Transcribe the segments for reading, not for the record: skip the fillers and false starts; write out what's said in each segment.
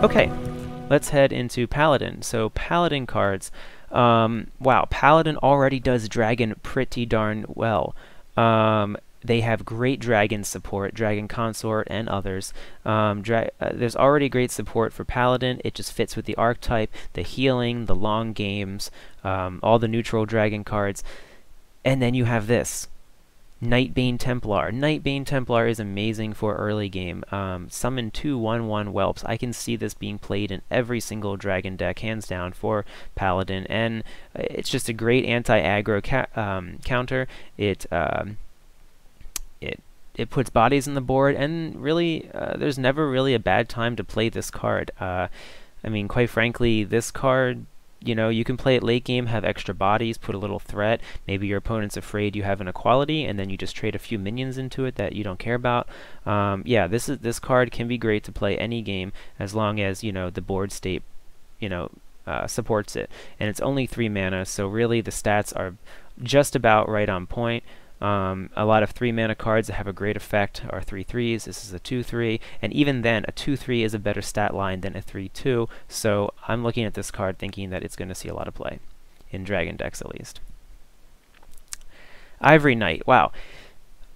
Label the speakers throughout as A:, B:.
A: Okay, let's head into Paladin. So Paladin cards, wow, Paladin already does Dragon pretty darn well. They have great Dragon support, Dragon Consort and others. There's already great support for Paladin. It just fits with the archetype, the healing, the long games, all the neutral Dragon cards. And then you have this. Nightbane Templar. Nightbane Templar is amazing for early game. Summon 2 1/1 whelps. I can see this being played in every single dragon deck, hands down, for Paladin, and it's just a great anti-aggro counter. It puts bodies on the board, and really, there's never really a bad time to play this card. I mean, quite frankly, this card, you know, you can play it late game, have extra bodies, put a little threat. Maybe your opponent's afraid you have an equality, and then you just trade a few minions into it that you don't care about. Yeah, this card can be great to play any game as long as, you know, the board state, you know, supports it. And it's only 3 mana, so really the stats are just about right on point. A lot of 3 mana cards that have a great effect are 3/3s. This is a 2/3, and even then, a 2/3 is a better stat line than a 3/2. So I'm looking at this card thinking that it's going to see a lot of play in Dragon decks, at least. Ivory Knight. Wow,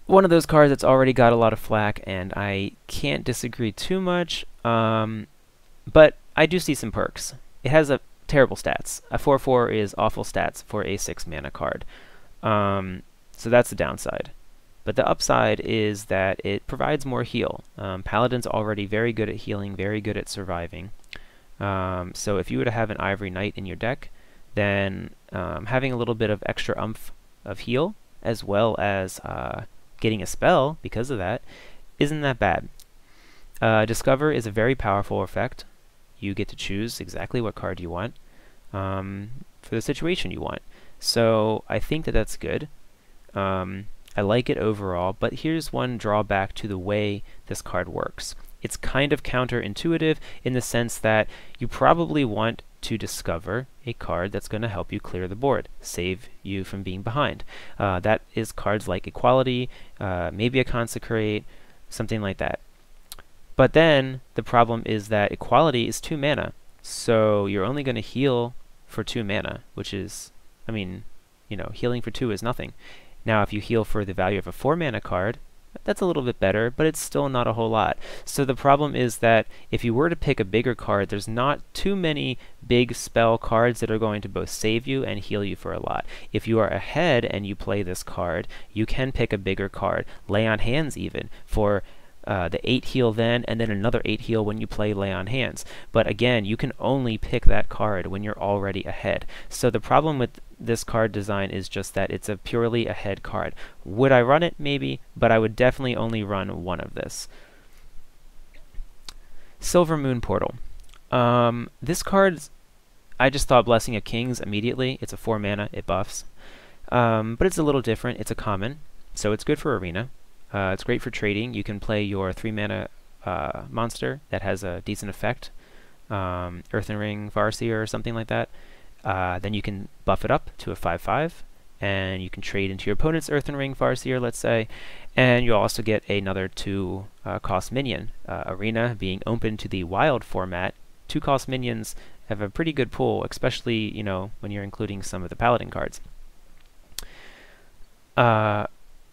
A: one of those cards that's already got a lot of flack, and I can't disagree too much. But I do see some perks. It has a terrible stats. A 4/4 is awful stats for a 6 mana card. So that's the downside. But the upside is that it provides more heal. Paladin's already very good at healing, very good at surviving. So if you were to have an Ivory Knight in your deck, then having a little bit of extra oomph of heal, as well as getting a spell because of that, isn't that bad. Discover is a very powerful effect. You get to choose exactly what card you want for the situation you want. So I think that that's good. I like it overall, but here's one drawback to the way this card works. It's kind of counterintuitive in the sense that you probably want to discover a card that's going to help you clear the board, save you from being behind. That is cards like Equality, maybe a Consecrate, something like that. But then the problem is that Equality is 2 mana, so you're only going to heal for 2 mana, which is, I mean, you know, healing for 2 is nothing. Now, if you heal for the value of a 4 mana card, that's a little bit better, but it's still not a whole lot. So the problem is that if you were to pick a bigger card, there's not too many big spell cards that are going to both save you and heal you for a lot. If you are ahead and you play this card, you can pick a bigger card, Lay on Hands even, for the 8 heal then, and then another 8 heal when you play Lay on Hands. But again, you can only pick that card when you're already ahead. So the problem with this card design is just that it's a purely ahead card. Would I run it? Maybe, but I would definitely only run one of this. Silver Moon Portal. This card, I just thought Blessing of Kings immediately. It's a 4 mana, it buffs. But it's a little different. It's a common, so it's good for Arena. It's great for trading. You can play your 3 mana monster that has a decent effect, Earthen Ring Farseer or something like that. Then you can buff it up to a 5/5, and you can trade into your opponent's Earthen Ring Farseer, let's say, and you'll also get another 2 cost minion. Arena being open to the wild format, 2 cost minions have a pretty good pull, especially, you know, when you're including some of the Paladin cards.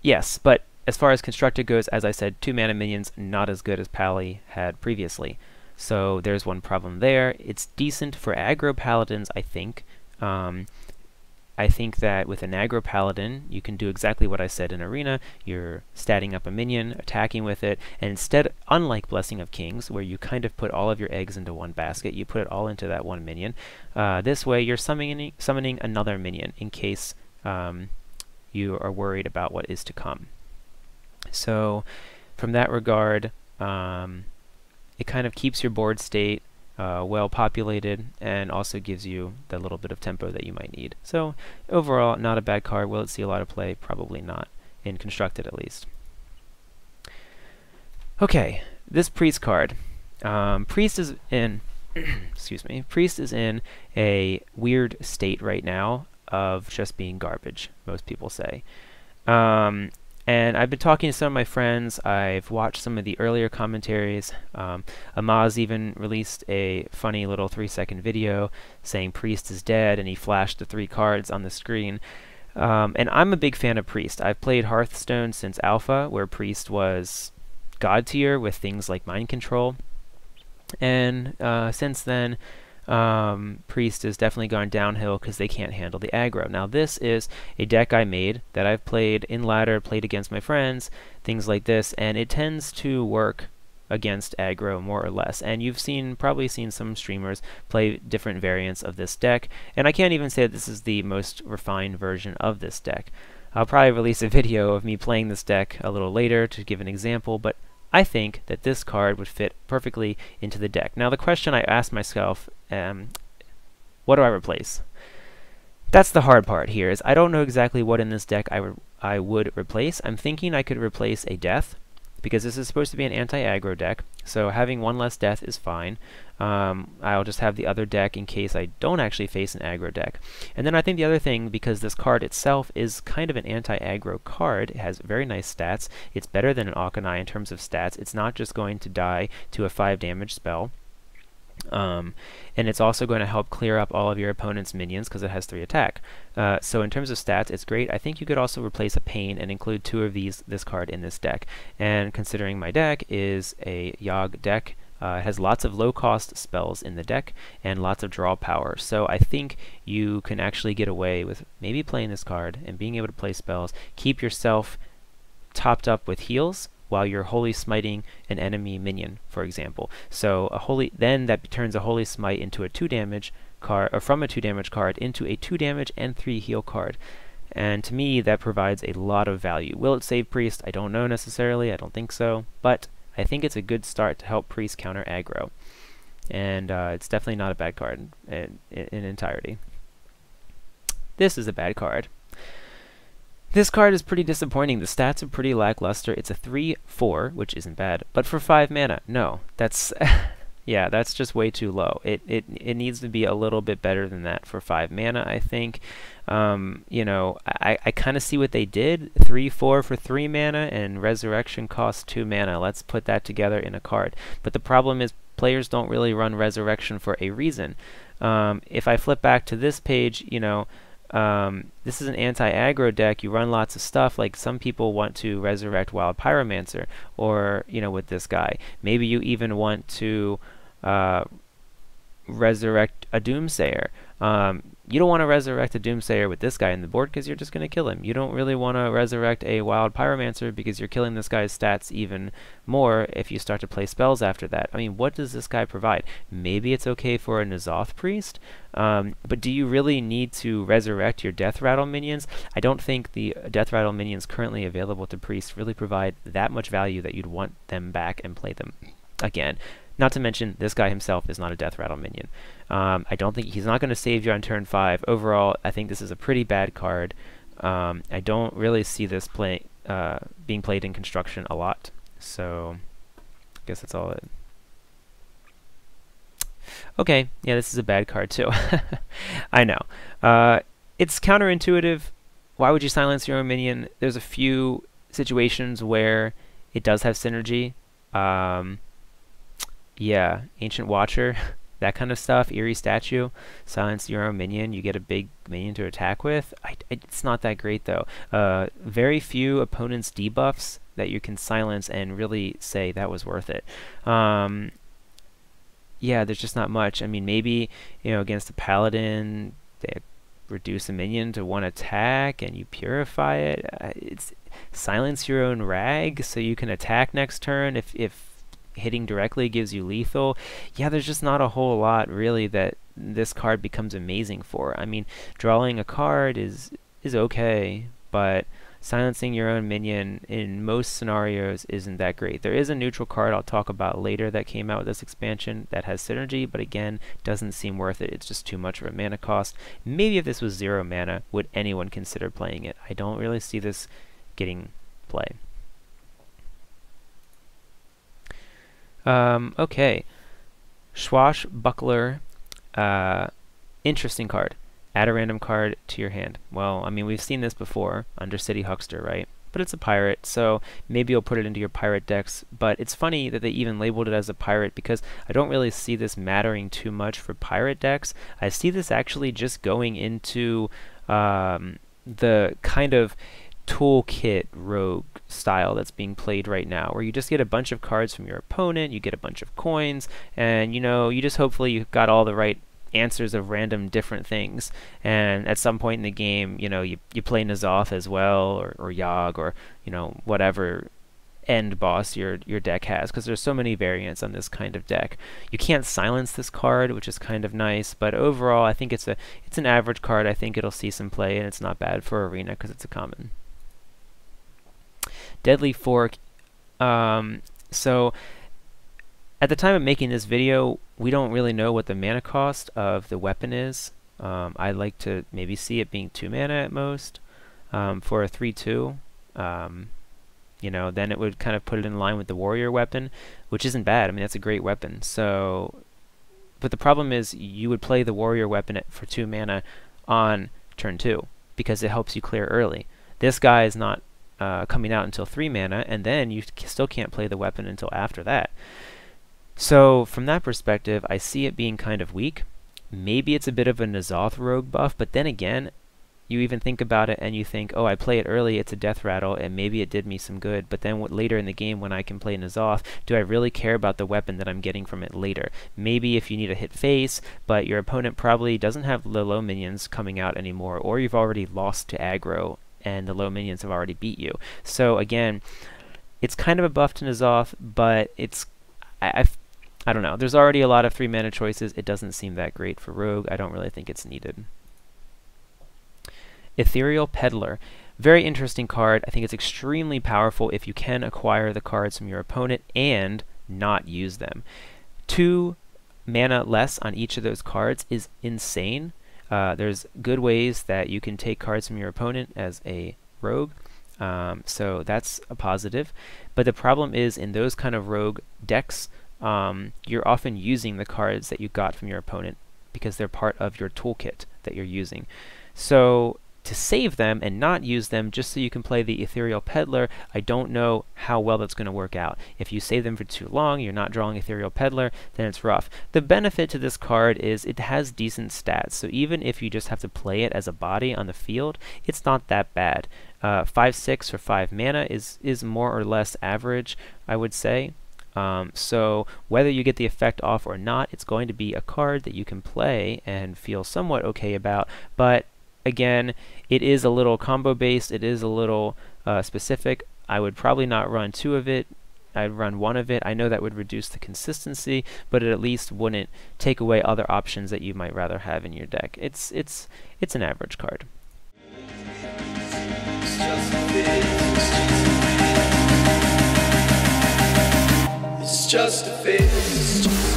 A: Yes, but as far as constructed goes, as I said, 2 mana minions, not as good as Pally had previously. So there's one problem there. It's decent for aggro paladins, I think. I think that with an aggro paladin, you can do exactly what I said in Arena. You're statting up a minion, attacking with it, and instead, unlike Blessing of Kings, where you kind of put all of your eggs into one basket, you put it all into that one minion. This way, you're summoning another minion in case you are worried about what is to come. So from that regard, it kind of keeps your board state well populated and also gives you the little bit of tempo that you might need. So overall, not a bad card. Will it see a lot of play? Probably not, in Constructed at least. Okay, this Priest card. Priest is in excuse me. Priest is in a weird state right now of just being garbage, most people say. And I've been talking to some of my friends. I've watched some of the earlier commentaries. Amaz even released a funny little 3-second video saying Priest is dead, and he flashed the 3 cards on the screen. And I'm a big fan of Priest. I've played Hearthstone since Alpha, where Priest was God tier with things like mind control. And since then, Priest has definitely gone downhill because they can't handle the aggro. Now this is a deck I made that I've played in ladder, played against my friends, things like this, and it tends to work against aggro more or less. And you've probably seen some streamers play different variants of this deck, and I can't even say that this is the most refined version of this deck. I'll probably release a video of me playing this deck a little later to give an example, but I think that this card would fit perfectly into the deck. Now the question I asked myself, what do I replace? That's the hard part here, is I don't know exactly what in this deck I would replace. I'm thinking I could replace a death, because this is supposed to be an anti-aggro deck, so having 1 less death is fine. I'll just have the other deck in case I don't actually face an aggro deck. And then I think the other thing, because this card itself is kind of an anti-aggro card, it has very nice stats, it's better than an Auchenai in terms of stats, it's not just going to die to a 5 damage spell. And it's also going to help clear up all of your opponent's minions because it has 3 attack. So in terms of stats, it's great. I think you could also replace a Pain and include 2 of this card in this deck. And considering my deck is a Yogg deck, it has lots of low-cost spells in the deck and lots of draw power. So I think you can actually get away with maybe playing this card and being able to play spells, keep yourself topped up with heals, while you're Holy Smiting an enemy minion, for example. So then that turns a Holy Smite into a 2 damage card, or from a 2 damage card into a 2 damage and 3 heal card. And to me, that provides a lot of value. Will it save Priest? I don't know necessarily. I don't think so. But I think it's a good start to help Priest counter aggro. And it's definitely not a bad card in entirety. This is a bad card. This card is pretty disappointing. The stats are pretty lackluster. It's a 3/4, which isn't bad, but for 5 mana, no, that's yeah, that's just way too low. It needs to be a little bit better than that for 5 mana, I think. You know, I kind of see what they did. 3/4 for 3 mana, and Resurrection costs 2 mana. Let's put that together in a card. But the problem is players don't really run Resurrection for a reason. If I flip back to this page, you know, this is an anti-aggro deck. You run lots of stuff, like some people want to resurrect Wild Pyromancer, or, you know, with this guy. Maybe you even want to resurrect a Doomsayer. You don't want to resurrect a Doomsayer with this guy in the board because you're just going to kill him. You don't really want to resurrect a Wild Pyromancer because you're killing this guy's stats even more if you start to play spells after that. I mean, what does this guy provide? Maybe it's okay for a N'Zoth Priest, but do you really need to resurrect your Death Rattle minions? I don't think the Death Rattle minions currently available to Priests really provide that much value that you'd want them back and play them again. Not to mention, this guy himself is not a Death Rattle minion. I don't think he's not going to save you on turn 5. Overall, I think this is a pretty bad card. I don't really see this being played in construction a lot. So, I guess that's all it. Okay, yeah, this is a bad card too. I know. It's counterintuitive. Why would you silence your own minion? There's a few situations where it does have synergy. Yeah, Ancient Watcher, that kind of stuff. Eerie Statue, silence your own minion, you get a big minion to attack with. It's not that great though. Very few opponents' debuffs that you can silence and really say that was worth it. Yeah, there's just not much. I mean, maybe, you know, against a Paladin, they reduce a minion to 1 attack and you purify it. It's silence your own Rag so you can attack next turn if hitting directly gives you lethal. Yeah, there's just not a whole lot really that this card becomes amazing for. I mean, drawing a card is okay, but silencing your own minion in most scenarios isn't that great. There is a neutral card I'll talk about later that came out with this expansion that has synergy, but again, doesn't seem worth it. It's just too much of a mana cost. Maybe if this was 0 mana, would anyone consider playing it? I don't really see this getting play. Okay, Swashbuckler, interesting card. Add a random card to your hand. Well, I mean, we've seen this before under City Huckster, right? but it's a pirate, so maybe you'll put it into your pirate decks. But it's funny that they even labeled it as a pirate, because I don't really see this mattering too much for pirate decks. I see this actually just going into the kind of toolkit rogue style that's being played right now, where you just get a bunch of cards from your opponent, you get a bunch of coins, and you just hopefully you've got all the right answers of random different things, and at some point in the game, you play N'Zoth as well, or Yogg, or whatever end boss your deck has, because there's so many variants on this kind of deck. You can't silence this card, which is kind of nice, but overall I think it's an average card. I think it'll see some play, and it's not bad for Arena because it's a common. Deadly Fork. So at the time of making this video, we don't really know what the mana cost of the weapon is. I'd like to maybe see it being 2 mana at most for a 3/2. Then it would kind of put it in line with the warrior weapon, which isn't bad. I mean, that's a great weapon. So, but the problem is you would play the warrior weapon for 2 mana on turn 2 because it helps you clear early. This guy is not coming out until 3 mana, and then you still can't play the weapon until after that. So from that perspective, I see it being kind of weak. Maybe it's a bit of a N'Zoth rogue buff, but then again, you even think about it and you think, oh, I play it early, it's a death rattle, and maybe it did me some good, but then later in the game when I can play N'Zoth, do I really care about the weapon that I'm getting from it later? Maybe if you need a hit face, but your opponent probably doesn't have the low minions coming out anymore, or you've already lost to aggro and the low minions have already beat you. So again, it's kind of a buff to N'Zoth, but it's I don't know. There's already a lot of 3 mana choices. It doesn't seem that great for Rogue. I don't really think it's needed. Ethereal Peddler. Very interesting card. I think it's extremely powerful if you can acquire the cards from your opponent and not use them. 2 mana less on each of those cards is insane. There's good ways that you can take cards from your opponent as a rogue. So that's a positive. But the problem is in those kind of rogue decks, you're often using the cards that you got from your opponent because they're part of your toolkit that you're using. So to save them and not use them just so you can play the Ethereal Peddler, I don't know how well that's going to work out. If you save them for too long, you're not drawing Ethereal Peddler, then it's rough. The benefit to this card is it has decent stats, so even if you just have to play it as a body on the field, it's not that bad. 5/6 for 5 mana is more or less average, I would say. So whether you get the effect off or not, it's going to be a card that you can play and feel somewhat okay about. But again, it is a little combo based, it is a little specific. I would probably not run 2 of it. I'd run 1 of it. I know that would reduce the consistency, but it at least wouldn't take away other options that you might rather have in your deck. It's an average card. It's just a phase.